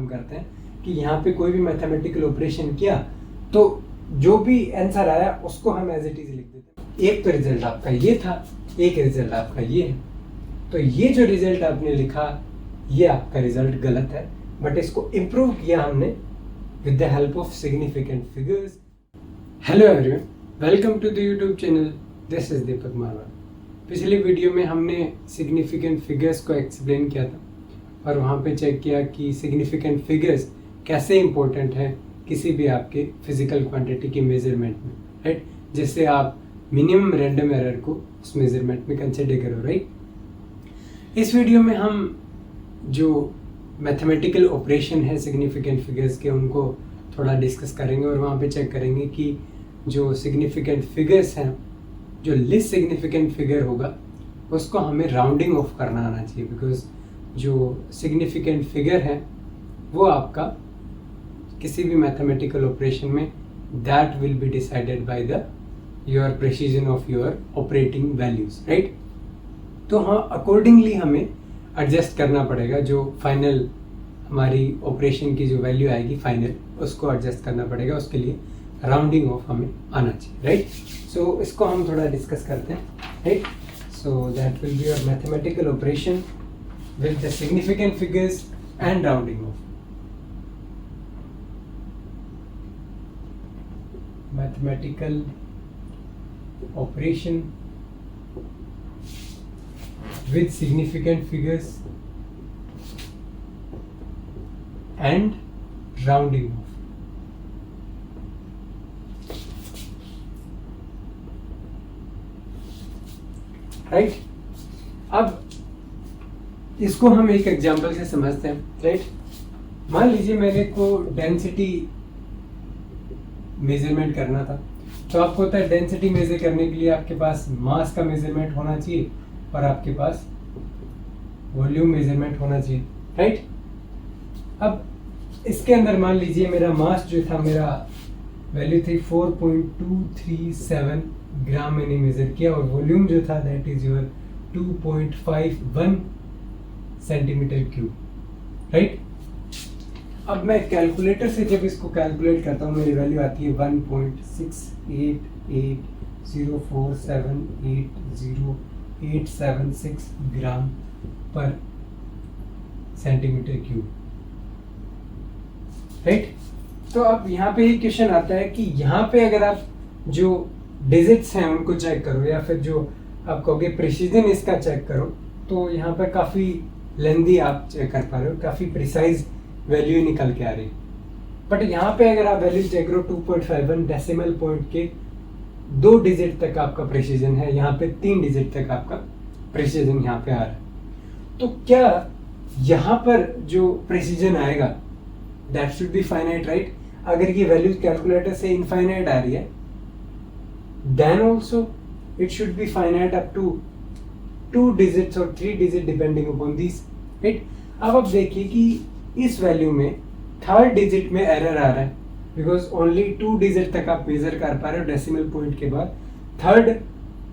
हम करते हैं कि यहाँ पे कोई भी मैथमेटिकल ऑपरेशन किया तो जो भी आंसर आया उसको हम एज इट इज लिख देते हैं। एक तो रिजल्ट आपका ये था, एक रिजल्ट आपका ये है, तो ये जो रिजल्ट आपने लिखा ये आपका रिजल्ट गलत है, बट इसको इम्प्रूव किया हमने with the help of significant figures. Hello everyone, welcome to the YouTube channel, this is Deepak Marwar. पिछली वीडियो में हमने सिग्निफिकेंट फिगर्स को एक्सप्लेन किया था और वहाँ पे चेक किया कि सिग्निफिकेंट फिगर्स कैसे इंपॉर्टेंट है किसी भी आपके फिजिकल क्वांटिटी की मेजरमेंट में, राइट, जिससे आप मिनिमम रैंडम एरर को उस मेजरमेंट में कंसिडर करो, राइट। इस वीडियो में हम जो मैथमेटिकल ऑपरेशन है सिग्निफिकेंट फिगर्स के उनको थोड़ा डिस्कस करेंगे और वहाँ पे चेक करेंगे कि जो सिग्निफिकेंट फिगर्स हैं, जो लिस्ट सिग्निफिकेंट फिगर होगा उसको हमें राउंडिंग ऑफ करना आना चाहिए, बिकॉज जो सिग्निफिकेंट फिगर है वो आपका किसी भी मैथमेटिकल ऑपरेशन में that will be decided by the your precision of your operating values, right. तो हाँ, अकॉर्डिंगली हमें एडजस्ट करना पड़ेगा, जो फाइनल हमारी ऑपरेशन की जो वैल्यू आएगी फाइनल उसको एडजस्ट करना पड़ेगा, उसके लिए राउंडिंग ऑफ हमें आना चाहिए, राइट। सो इसको हम थोड़ा डिस्कस करते हैं, right. So that will be your mathematical operation with the significant figures and rounding of. Mathematical operation with significant figures and rounding off. Right, अब इसको हम एक एग्जांपल से समझते हैं, राइट। मान लीजिए मेरे को डेंसिटी मेजरमेंट करना था, तो आपको होता है डेंसिटी मेजर करने के लिए आपके पास मास का मेजरमेंट होना चाहिए और आपके पास वॉल्यूम मेजरमेंट होना चाहिए, राइट। अब इसके अंदर मान लीजिए मेरा मास जो था, मेरा वैल्यू थी 4.237 ग्राम मैंने मेजर किया, और वॉल्यूम जो था that is your 2.51 centimetre cube, right. अब मैं कैलकुलेटर से जब इसको कैलकुलेट करता हूँ मेरी वैल्यू आती है 1.68804780 ग्राम पर सेंटीमीटर क्यूब, राइट। तो अब यहाँ पे ही क्वेश्चन आता है कि यहाँ पे अगर आप जो डिजिट्स हैं उनको चेक करो, या फिर जो आप कहोगे प्रिसीजन इसका चेक करो, तो यहाँ पर काफ़ी लेंदी आप चेक कर पा रहे हो, काफ़ी प्रिसाइज वैल्यू निकल के आ रही है। बट यहाँ पे अगर आप वैल्यू चेक करो 2.51 डेसिमल पॉइंट के 2 डिजिट तक आपका प्रिसीजन है, यहाँ पे 3 डिजिट तक आपका प्रिसीजन यहाँ पे आ रहा है। तो क्या यहाँ पर जो प्रिसीजन आएगा that should be finite, right. अगर ये वैल्यू कैलकुलेटर से इनफाइनाइट आ रही है then also it should be finite up to 2 digits और 3 digit depending upon this, right. अब आप देखिए कि इस वैल्यू में 3rd डिजिट में एरर आ रहा है, बिकॉज ओनली 2 डिजिट तक आप मेजर कर पा रहे हो डेसिमल पॉइंट के बाद, 3rd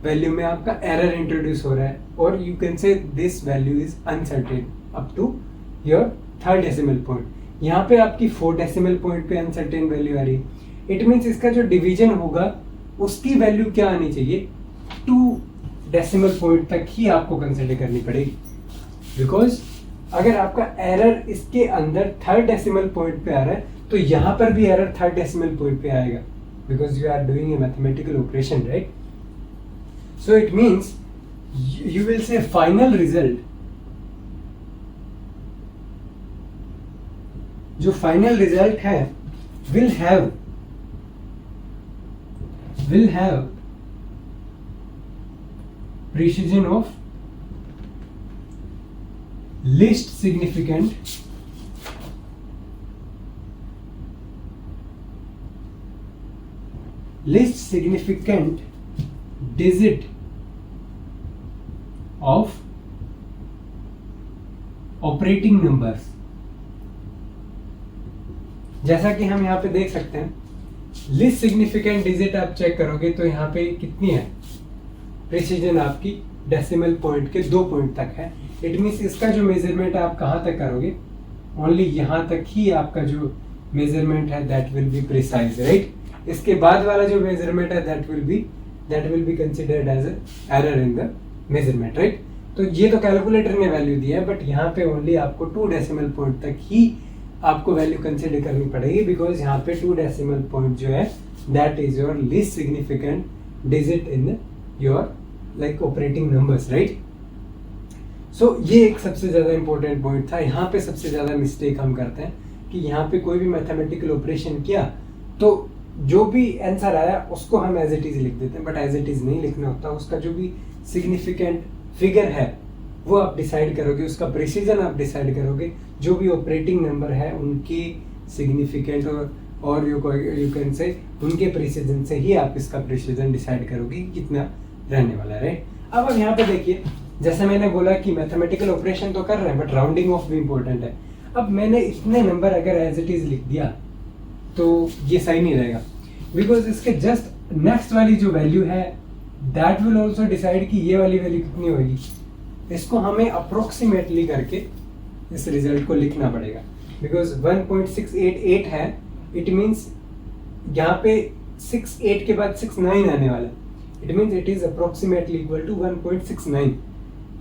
वैल्यू में आपका एरर इंट्रोड्यूस हो रहा है, और you can say this value is uncertain up to your 3rd decimal point. यहाँ पे आपकी 4 डेसिमल पॉइंट पे अनसर्टेन वैल्यू आ रही है। इट मीन्स इसका जो डिवीजन होगा उसकी वैल्यू क्या आनी चाहिए, 2 डेसिमल पॉइंट तक ही आपको कंसिडर करनी पड़ेगी, बिकॉज अगर आपका एरर इसके अंदर 3rd डेसिमल पॉइंट पे आ रहा है तो यहाँ पर भी एरर 3rd डेसिमल पॉइंट पे आएगा, because you are doing a mathematical operation, right. So it means you will say final result, जो फाइनल रिजल्ट है will have precision of least significant digit of operating numbers। जैसा कि हम यहाँ पे देख सकते हैं, लीस्ट सिग्निफिकेंट डिजिट आप चेक करोगे तो यहाँ पे कितनी है, प्रिसीजन आपकी डेसिमल पॉइंट के 2 पॉइंट तक है। इट मीन्स इसका जो मेजरमेंट आप कहाँ तक करोगे, ओनली यहाँ तक ही आपका जो मेजरमेंट है that will be precise, right. इसके बाद वाला जो मेजरमेंट है that will be considered as error in the measurement, right. तो ये तो कैलकुलेटर ने वैल्यू दिया है, बट यहाँ पे ओनली आपको 2 डेसिमल पॉइंट तक ही आपको वैल्यू कंसिडर करनी पड़ेगी, बिकॉज यहाँ पे 2 डेसिमल पॉइंट जो है that is your least significant digit in your like operating numbers, right. So ये एक सबसे ज़्यादा इंपॉर्टेंट पॉइंट था। यहाँ पे सबसे ज़्यादा मिस्टेक हम करते हैं कि यहाँ पे कोई भी मैथमेटिकल ऑपरेशन किया तो जो भी आंसर आया उसको हम एज इट इज़ लिख देते हैं, बट एज इट इज़ नहीं लिखना होता। उसका जो भी सिग्निफिकेंट फिगर है वो आप डिसाइड करोगे, उसका प्रिसीजन आप डिसाइड करोगे, जो भी ऑपरेटिंग नंबर है उनकी सिग्निफिकेंट और यू कैन से उनके प्रिसीजन से ही आप इसका प्रिसीजन डिसाइड करोगे कितना रहने वाला है, राइट। अब यहाँ पे देखिए, जैसे मैंने बोला कि मैथमेटिकल ऑपरेशन तो कर रहे हैं बट राउंडिंग ऑफ भी इंपॉर्टेंट है। अब मैंने इतने नंबर अगर एज इट इज लिख दिया तो ये सही नहीं रहेगा, बिकॉज इसके जस्ट नेक्स्ट वाली जो वैल्यू है दैट विल ऑल्सो डिसाइड कि ये वाली वैल्यू कितनी होगी। इसको हमें अप्रोक्सीमेटली करके इस रिजल्ट को लिखना पड़ेगा, बिकॉज 1.688 है, इट मीन्स यहाँ पे 68 के बाद 69 आने वाला है, it means it is approximately equal to 1.69।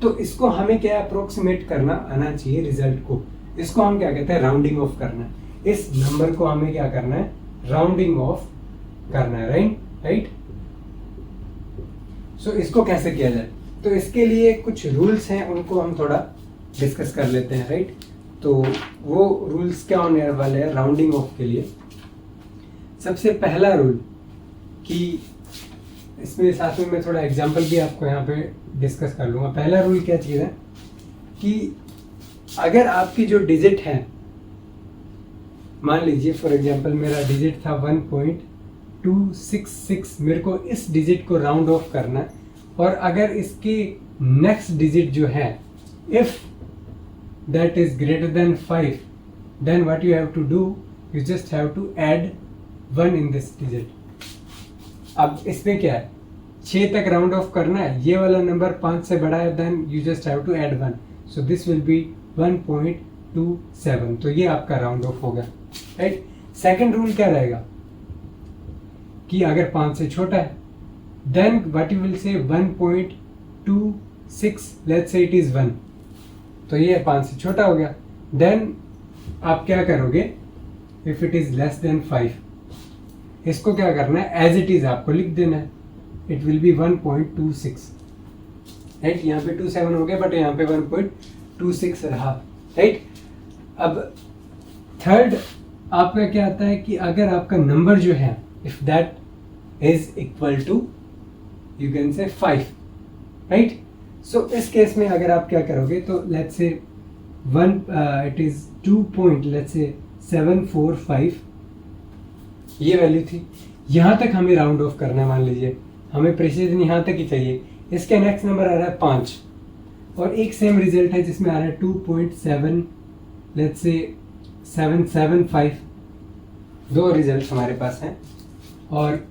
तो इसको हमें क्या अप्रोक्सीमेट करना आना चाहिए रिजल्ट को, इसको हम क्या कहते हैं राउंडिंग ऑफ करना है। इस नंबर को हमें क्या करना है राउंडिंग ऑफ करना है, राइट। सो इसको कैसे किया जाए, तो इसके लिए कुछ रूल्स हैं, उनको हम थोड़ा डिस्कस कर लेते हैं, राइट। तो वो रूल्स क्या होने वाले हैं राउंडिंग ऑफ के लिए। सबसे पहला रूल कि इसमें साथ में मैं थोड़ा एग्जांपल भी आपको यहाँ पे डिस्कस कर लूँगा। पहला रूल क्या चीज़ है कि अगर आपकी जो डिजिट है, मान लीजिए फॉर एग्जांपल मेरा डिजिट था 1.266, मेरे को इस डिजिट को राउंड ऑफ करना है, और अगर इसकी नेक्स्ट डिजिट जो है if that is greater than 5, then what you have to do, you just have to add 1 in this digit. अब इसमें क्या है 6 तक राउंड ऑफ करना है, ये वाला नंबर 5 से बड़ा है, then you just have to add 1, so this will be 1.27। तो ये आपका राउंड ऑफ होगा, राइट। सेकंड रूल क्या रहेगा कि अगर 5 से छोटा है देन व्हाट यू विल से 1.26, लेट्स से इट इज 1, तो ये 5 से छोटा हो गया। देन आप क्या करोगे if it is less than 5, इसको क्या करना है एज इट इज आपको लिख देना है, इट विल बी 1.26, राइट। यहाँ पे 27 हो गया बट यहाँ पे 1.26 रहा, राइट। अब थर्ड आपका क्या आता है कि अगर आपका नंबर जो है if that is equal to you can say 5, right. सो इस केस में अगर आप क्या करोगे तो लेट्स से इट इज 2.745 ये वैल्यू थी, यहाँ तक हमें राउंड ऑफ करना है। मान लीजिए हमें प्रिसीजन यहाँ तक ही चाहिए, इसके नेक्स्ट नंबर आ रहा है 5, और एक सेम रिजल्ट है जिसमें आ रहा है 2.7 लेट्स से 775, 2 रिजल्ट हमारे पास हैं, और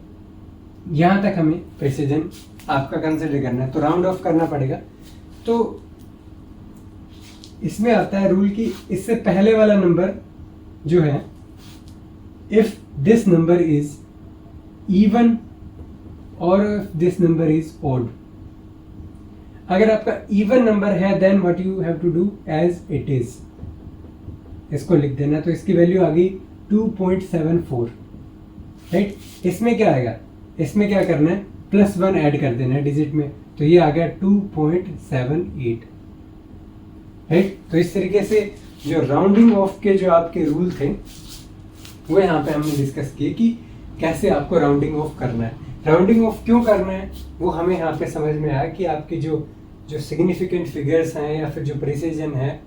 यहाँ तक हमें प्रिसीजन आपका कंसिडर करना है, तो राउंड ऑफ करना पड़ेगा। तो इसमें आता है रूल कि इससे पहले वाला नंबर जो है if this number is even और दिस नंबर इज ऑड, अगर आपका इवन नंबर है then what you have to do as it is, इसको लिख देना। तो इसकी वैल्यू आ गई 2.74, राइट। इसमें क्या आएगा, इसमें क्या करना है +1 ऐड कर देना है डिजिट में, तो ये आ गया 2.78, राइट। तो इस तरीके से जो राउंडिंग ऑफ के जो आपके रूल थे वो यहाँ पे हमने डिस्कस किए कि कैसे आपको राउंडिंग ऑफ करना है। राउंडिंग ऑफ क्यों करना है वो हमें यहाँ पे समझ में आया कि आपकी जो सिग्निफिकेंट फिगर्स हैं या फिर जो प्रिसीजन है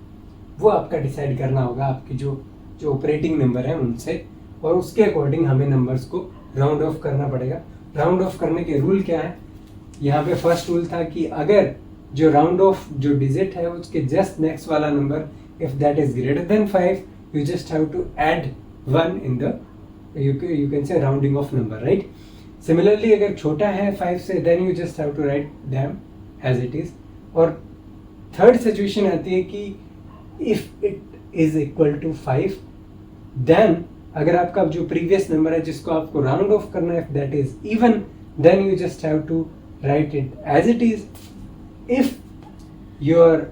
वो आपका डिसाइड करना होगा आपकी जो ऑपरेटिंग नंबर है उनसे, और उसके अकॉर्डिंग हमें नंबर्स को राउंड ऑफ करना पड़ेगा। राउंड ऑफ करने के रूल क्या है, यहाँ पे फर्स्ट रूल था कि अगर जो राउंड ऑफ जो डिजिट है उसके जस्ट नेक्स्ट वाला number if that is greater than 5, you just have to add 1 in the you can say rounding off number, right? Similarly अगर छोटा है 5 से then you just have to write them as it is। और third situation आती है कि if it is equal to 5, then अगर आपका जो प्रीवियस नंबर है जिसको आपको राउंड ऑफ करना है, if that is even, then you just have to write it as it is. If your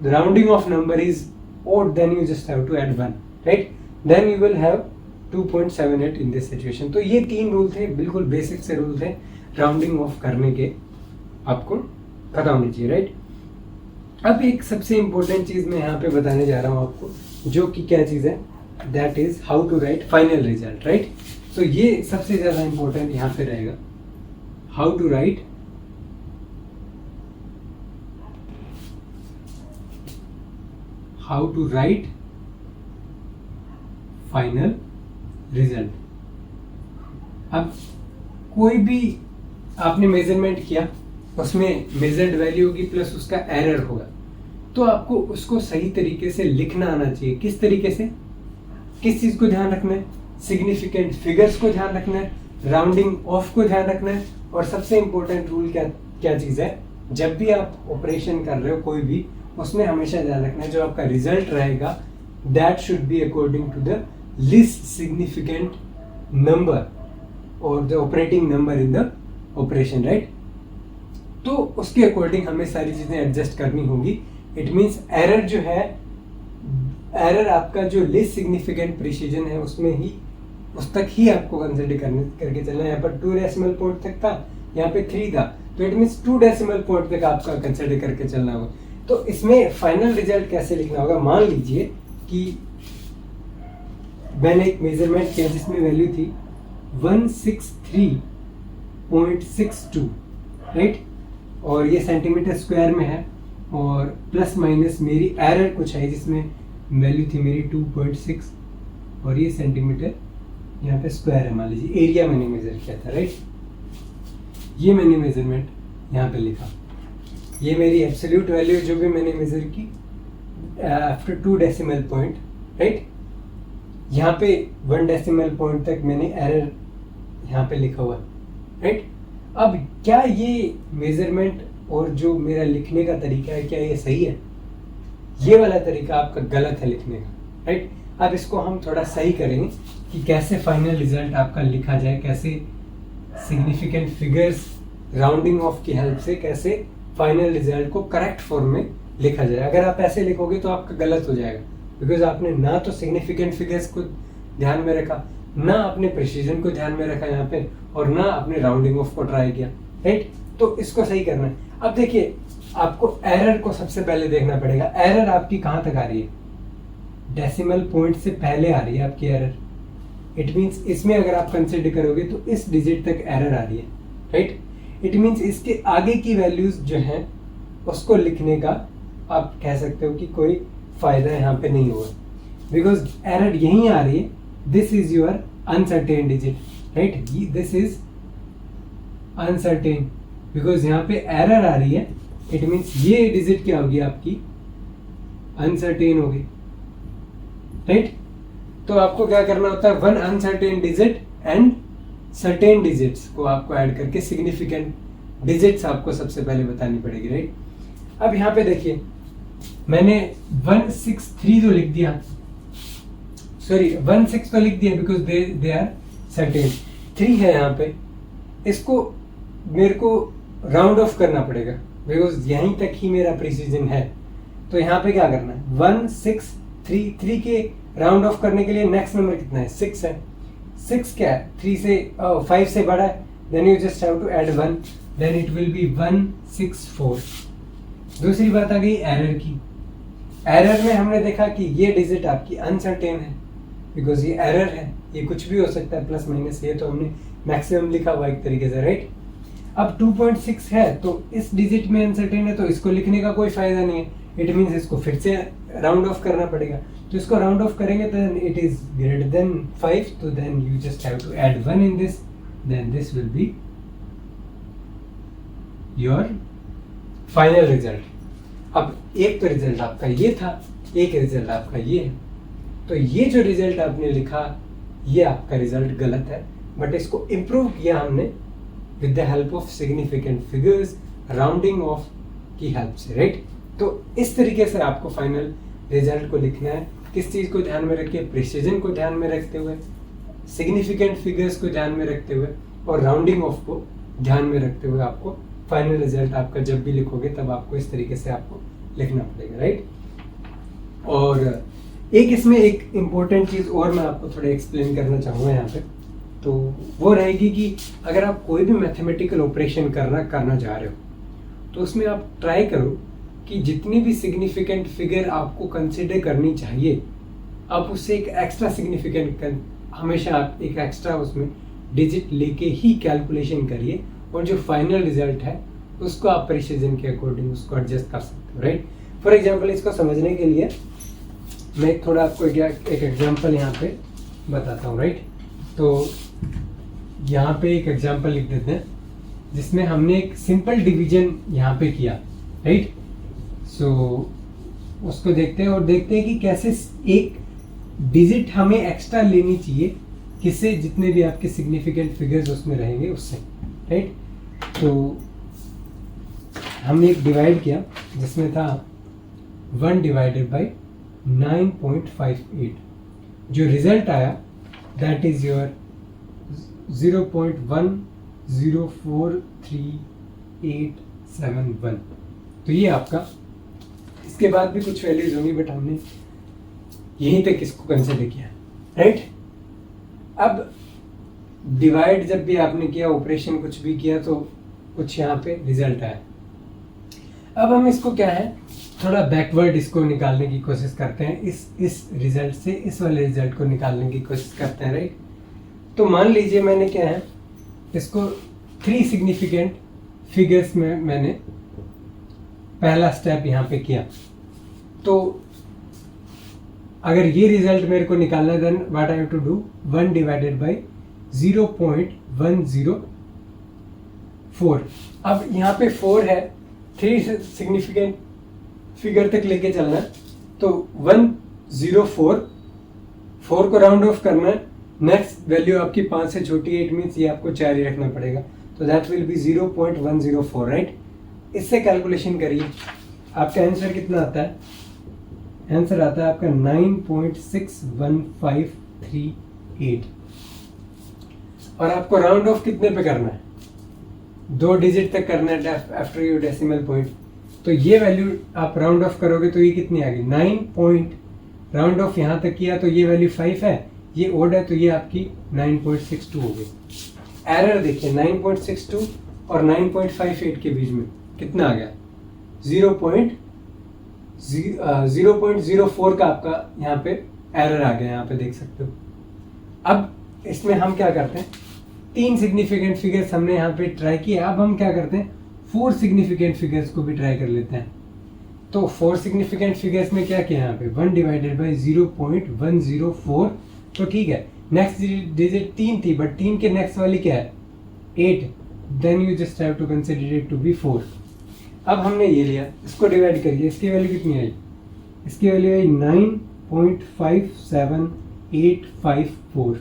rounding of number is odd, then you just have to add 1, right? Then you will have 2.78 in this situation. तो ये 3 rule थे, बिल्कुल basic से rule थे rounding off करने के, आपको पता होनी चाहिए, राइट? अब एक सबसे इम्पोर्टेंट चीज़ मैं यहाँ पे बताने जा रहा हूँ आपको, जो कि क्या चीज़ है, that is how to write final result, right? तो ये सबसे ज़्यादा इम्पोर्टेंट यहाँ पे रहेगा, how to write final result. अब कोई भी आपने मेजरमेंट किया, उसमें मेजर्ड वैल्यू होगी प्लस उसका एरर होगा, तो आपको उसको सही तरीके से लिखना आना चाहिए. किस तरीके से, किस चीज़ को ध्यान रखना है? सिग्निफिकेंट फिगर्स को ध्यान रखना है, राउंडिंग ऑफ को ध्यान रखना है, और सबसे इंपॉर्टेंट रूल क्या चीज़ है, जब भी आप ऑपरेशन कर रहे हो कोई भी, उसमें हमेशा ध्यान रखना है जो आपका रिजल्ट रहेगा that should be according to the least significant number और the operating number in the operation, right? तो उसके अकॉर्डिंग हमें सारी चीज़ें एडजस्ट करनी होगी. इट मीन्स एरर जो है, एरर आपका जो लीस्ट सिग्निफिकेंट प्रिसीजन है उसमें ही, उस तक ही आपको कंसिडर करके चलना है. यहाँ पर 2 डेसिमल पॉइंट तक था, यहाँ पे 3 था, तो इट मीन्स 2 डेसिमल पॉइंट तक आपका कंसिडर करके चलना होगा. तो इसमें फाइनल रिजल्ट कैसे लिखना होगा, मान लीजिए कि मैंने एक मेजरमेंट किया जिसमें वैल्यू थी 163.62, राइट? और ये सेंटीमीटर स्क्वायर में है, और प्लस माइनस मेरी एरर कुछ है जिसमें वैल्यू थी मेरी 2.6, और ये सेंटीमीटर यहाँ पे स्क्वायर है, मान लीजिए एरिया मैंने मेजर किया था, राइट? ये मैंने मेजरमेंट यहाँ पे लिखा, ये मेरी एब्सोल्यूट वैल्यू जो भी मैंने मेजर की आफ्टर 2 डेसिमल पॉइंट, राइट? यहाँ पे 1 डेसिमल पॉइंट तक मैंने एरर यहाँ पे लिखा हुआ है, राइट? अब क्या ये मेजरमेंट और जो मेरा लिखने का तरीका है, क्या ये सही है? ये वाला तरीका आपका गलत है लिखने का, राइट? अब इसको हम थोड़ा सही करेंगे कि कैसे फाइनल रिजल्ट आपका लिखा जाए, कैसे सिग्निफिकेंट फिगर्स राउंडिंग ऑफ की हेल्प से कैसे फाइनल रिजल्ट को करेक्ट फॉर्म में लिखा जाए. अगर आप ऐसे लिखोगे तो आपका गलत हो जाएगा, बिकॉज आपने ना तो सिग्निफिकेंट फिगर्स को ध्यान में रखा, ना अपने प्रिसीजन को ध्यान में रखा यहाँ पे, और ना अपने राउंडिंग ऑफ को ट्राई किया, राइट? तो इसको सही करना है. अब देखिए, आपको एरर को सबसे पहले देखना पड़ेगा. एरर आपकी कहाँ तक आ रही है? डेसिमल पॉइंट से पहले आ रही है आपकी एरर. इट मीन्स इसमें अगर आप कंसिडर करोगे तो इस डिजिट तक एरर आ रही है, राइट? इट मीन्स इसके आगे की वैल्यूज जो हैं उसको लिखने का आप कह सकते हो कि कोई फायदा यहाँ पे नहीं होगा, बिकॉज एरर यहीं आ रही है. This is your uncertain digit, right? This is uncertain, because यहाँ पे एरर आ रही है. इट मीन्स ये डिजिट क्या होगी आपकी? अनसर्टेन होगी, राइट? तो आपको क्या करना होता है, 1 uncertain digit and certain digits को आपको ऐड करके सिग्निफिकेंट डिजिट्स आपको सबसे पहले बतानी पड़ेगी, राइट? अब यहाँ पे देखिए, मैंने 163 तो लिख दिया, सॉरी 16 तो लिख दिया, बिकॉज दे आर सर्टेन. 3 है यहाँ पे, इसको मेरे को राउंड ऑफ करना पड़ेगा, बिकॉज यहीं तक ही मेरा प्रिसीजन है. तो यहाँ पे क्या करना है, 163 के राउंड ऑफ करने के लिए नेक्स्ट नंबर कितना है? 6 है. 6 क्या है? 5 से बड़ा है. Then you just have to add 1, then it will be 164. दूसरी बात आ गई एरर की. एरर में हमने देखा कि ये डिजिट आपकी अनसर्टेन है, बिकॉज ये एरर है, ये कुछ भी हो सकता है, प्लस माइनस. ये तो हमने मैक्सिमम लिखा हुआ एक तरीके से, राइट? अब 2.6 है तो इस डिजिट में अनसर्टेन है, तो इसको लिखने का कोई फायदा नहीं है. इट मीन्स इसको फिर से राउंड ऑफ करना पड़ेगा. तो इसको राउंड ऑफ करेंगे तो इट इज ग्रेटर देन 5, तो then you just have to add 1 in this, then this will be your final result. अब एक तो रिजल्ट आपका ये था, एक रिजल्ट आपका ये है. तो ये जो रिजल्ट आपने लिखा, ये आपका रिजल्ट गलत है, बट इसको इम्प्रूव किया हमने with the help of significant figures, rounding off की हेल्प से, राइट? तो इस तरीके से आपको फाइनल रिजल्ट को लिखना है, किस चीज़ को ध्यान में रखिए, प्रिसीजन को ध्यान में रखते हुए, सिग्निफिकेंट फिगर्स को ध्यान में रखते हुए और राउंडिंग ऑफ को ध्यान में रखते हुए आपको फाइनल रिजल्ट आपका जब भी लिखोगे तब आपको इस तरीके से आपको लिखना पड़ेगा, राइट। और एक इसमें एक इम्पोर्टेंट चीज़ और मैं आपको थोड़ा एक्सप्लेन करना चाहूँगा यहाँ पे, तो वो रहेगी कि अगर आप कोई भी मैथमेटिकल ऑपरेशन करना चाह रहे हो तो उसमें आप ट्राई करो कि जितनी भी सिग्निफिकेंट फिगर आपको कंसिडर करनी चाहिए आप उससे एक एक्स्ट्रा सिग्निफिकेंट हमेशा आप एक एक्स्ट्रा उसमें डिजिट लेके ही कैलकुलेशन करिए और जो फाइनल रिजल्ट है उसको आप प्रिसीजन के अकॉर्डिंग उसको एडजस्ट कर सकते हो, राइट। फॉर एग्जांपल इसको समझने के लिए मैं एक थोड़ा आपको एक एग्जांपल यहाँ पे बताता हूँ, राइट। तो यहाँ पे एक एग्जांपल लिख देते हैं जिसमें हमने एक सिंपल डिवीजन यहाँ पे किया, राइट। सो उसको देखते हैं और देखते हैं कि कैसे एक डिजिट हमें एक्स्ट्रा लेनी चाहिए, किससे, जितने भी आपके सिग्निफिकेंट फिगर्स उसमें रहेंगे उससे, राइट। तो हमने एक डिवाइड किया जिसमें था 1 डिवाइडेड बाई 9.58, जो रिजल्ट आया दैट इज योर 0.10438871। तो ये आपका, इसके बाद भी कुछ वैल्यूज होंगी बट हमने यहीं तक इसको कंसिडर किया, राइट। अब डिवाइड जब भी आपने किया, ऑपरेशन कुछ भी किया तो कुछ यहाँ पे रिजल्ट आया। अब हम इसको क्या है थोड़ा बैकवर्ड इसको निकालने की कोशिश करते हैं, इस रिजल्ट से इस वाले रिजल्ट को निकालने की कोशिश करते हैं, राइट। तो मान लीजिए मैंने क्या है इसको 3 सिग्निफिकेंट फिगर्स में मैंने पहला स्टेप यहाँ पे किया। तो अगर ये रिजल्ट मेरे को निकालना है then what I have to do, 1 divided by 0.104। अब यहाँ पे 4 है, 3 सिग्निफिकेंट फिगर तक लेके चलना है तो 104, 4 को राउंड ऑफ करना है, नेक्स्ट वैल्यू आपकी 5 से छोटी है, इट मीन्स ये आपको 4 ही रखना पड़ेगा, तो दैट विल बी 0.104, राइट। इससे कैलकुलेशन करिए, आपका आंसर कितना आता है, आंसर आता है आपका 9.61538 और आपको राउंड ऑफ कितने पे करना है, 2 डिजिट तक करना है आफ्टर योर डेसिमल पॉइंट। तो ये वैल्यू आप राउंड ऑफ करोगे तो ये कितनी आ गई 9 पॉइंट, राउंड ऑफ यहाँ तक किया तो ये वैल्यू 5 है, ये ओड है तो ये आपकी 9.62 हो गई। एरर देखिए 9.62 और 9.58 के बीच में कितना आ गया, 0.04 का आपका यहाँ पे एरर आ गया, यहाँ पे देख सकते हो। अब इसमें हम क्या करते हैं, 3 सिग्निफिकेंट फिगर्स हमने यहाँ पे ट्राई किए, अब हम क्या करते हैं 4 सिग्निफिकेंट फिगर्स को भी ट्राई कर लेते हैं। तो 4 सिग्निफिकेंट फिगर्स में क्या किया यहाँ पे 1 डिवाइडेड बाई 0.104, तो ठीक है। नेक्स्ट डिजिट 3 थी बट 3 के नेक्स्ट वाली क्या है 8, then you just have to consider it to be 4। अब हमने ये लिया, इसको डिवाइड करिए, इसकी वैल्यू कितनी आई, इसकी वैल्यू आई 9.57854,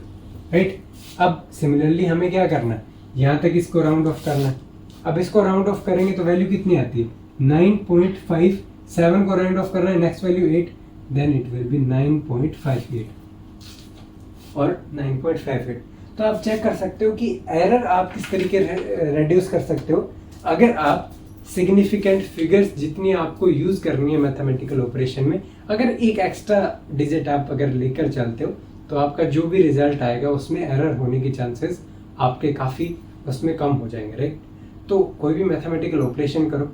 राइट। अब सिमिलरली हमें क्या करना है, यहाँ तक इसको राउंड ऑफ करना है। अब इसको राउंड ऑफ करेंगे तो वैल्यू कितनी आती है 9.57 को राउंड ऑफ करना है, next value 8, then it will be 9.58 और 9.58। तो आप चेक कर सकते हो कि एरर आप किस तरीके रेड्यूस कर सकते हो अगर आप सिग्निफिकेंट फिगर्स जितनी आपको यूज करनी है मैथमेटिकल ऑपरेशन में, अगर एक एक्स्ट्रा डिजिट आप अगर लेकर चलते हो तो आपका जो भी रिजल्ट आएगा उसमें एरर होने की चांसेस आपके काफ़ी उसमें कम हो जाएंगे, राइट। तो कोई भी मैथमेटिकल ऑपरेशन करो,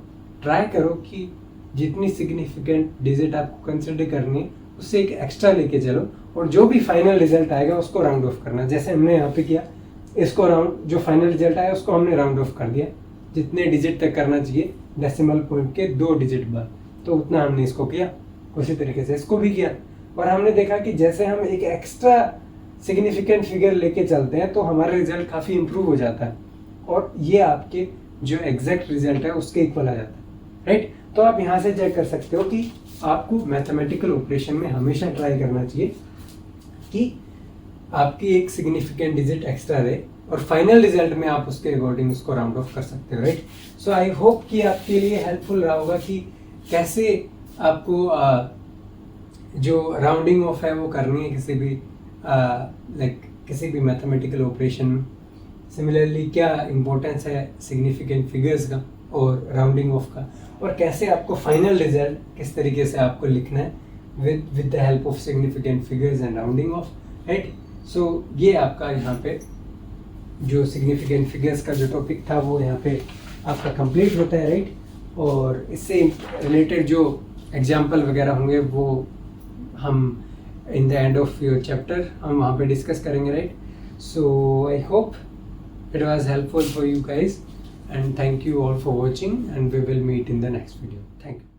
ट्राई करो कि जितनी सिग्निफिकेंट डिजिट आपको कंसिडर करनी है उससे एक एक्स्ट्रा लेके चलो और जो भी फाइनल रिजल्ट आएगा उसको राउंड ऑफ करना। जैसे हमने यहाँ पे किया, इसको राउंड, जो फाइनल रिजल्ट आया उसको हमने राउंड ऑफ कर दिया, जितने डिजिट तक करना चाहिए डेसिमल पॉइंट के 2 डिजिट बाद, तो उतना हमने इसको किया। उसी तरीके से इसको भी किया और हमने देखा कि जैसे हम एक एक्स्ट्रा सिग्निफिकेंट फिगर लेके चलते हैं तो हमारा रिजल्ट काफ़ी इंप्रूव हो जाता है और ये आपके जो एग्जैक्ट रिजल्ट है उसके इक्वल आ जाता है, राइट। तो आप यहाँ से चेक कर सकते हो कि आपको मैथमेटिकल ऑपरेशन में हमेशा ट्राई करना चाहिए कि आपकी एक सिग्निफिकेंट डिजिट एक्स्ट्रा रहे और फाइनल रिजल्ट में आप उसके अकॉर्डिंग उसको राउंड ऑफ कर सकते हो, राइट। सो आई होप कि आपके लिए हेल्पफुल रहा होगा कि कैसे आपको जो राउंडिंग ऑफ है वो करनी है किसी भी किसी भी मैथमेटिकल ऑपरेशन में। सिमिलरली क्या इम्पोर्टेंस है सिग्निफिकेंट फिगर्स का और राउंडिंग ऑफ का, और कैसे आपको फाइनल रिजल्ट किस तरीके से आपको लिखना है with the help of significant figures and rounding off, right. So ये आपका यहाँ पे जो सिग्निफिकेंट फिगर्स का जो टॉपिक था वो यहाँ पे आपका कंप्लीट होता है, राइट। और इससे रिलेटेड जो एग्जाम्पल वगैरह होंगे वो हम in the end of your chapter हम वहाँ पे डिस्कस करेंगे, right. So I hope it was helpful for you guys, and thank you all for watching, and we will meet in the next video. Thank you.